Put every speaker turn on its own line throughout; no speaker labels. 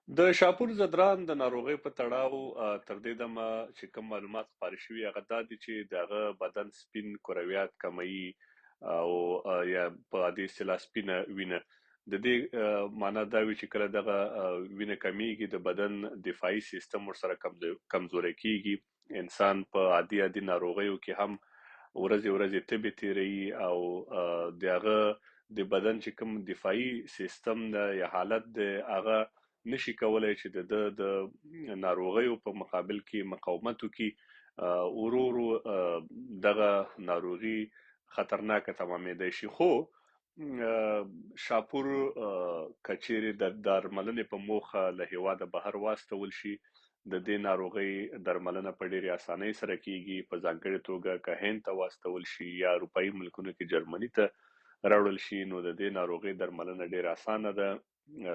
د شاپور زدران د ناروغۍ په تړاو تر دې دمه چې کوم معلومات خپاره شوي هغه دا دي چې دغه بدن سپین کرویات کموي او یا په عادي اصطلاح سپینه وینه د دې معنا دا وی چې کله دغه وینه کمیږي د بدن دفاعي سیستم ورسره کمزوري کیږي انسان په عادي ناروغیو کې هم ورځ تبي تیری او دغه د بدن چې کوم دفاعي سیستم د یا حالت د هغه نشي کولای چې د ناروغیو په مقابل کې مقاومت وکړي ورو دغه ناروغي خطرناکه تمامېدای شي خو شاپور کچېرې د درملنې په موخه له هیواده بهر واستول شي د دې ناروغي درملنه په ډېرې اسانۍ سره کیږي په ځانګړې توګه که هند ته واستول شي یا اروپאי ملکونو کې جرمني ته راوړل شي نو د دې ناروغي درملنه ډېره اسانه ده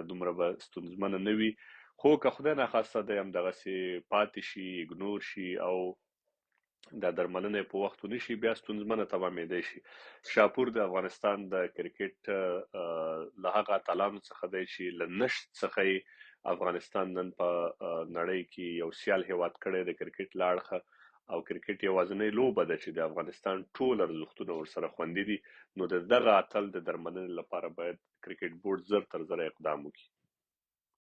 دومره به ستونزمنه نه وي خو که خدای ناخواسته دی همدغسې پاتې شي اګنور شي او د درملنې په وخت ونه شي بیا ستونزمنه تمامېدای شي شاپور د افغانستان د کرکټ له هغه اتلانو څخه دی چې له نشت څخه افغانستان نن په نړۍ کې یو سیال هیواد کړی د کرکټ له اړخه او کرکټ یوازینۍ لوبه ده چې د افغانستان ټول ارزښتونه ورسره خوندي دي نو دغه اتل د درملنې لپاره باید کرکټ بورډ زر تر زره اقدام وکړي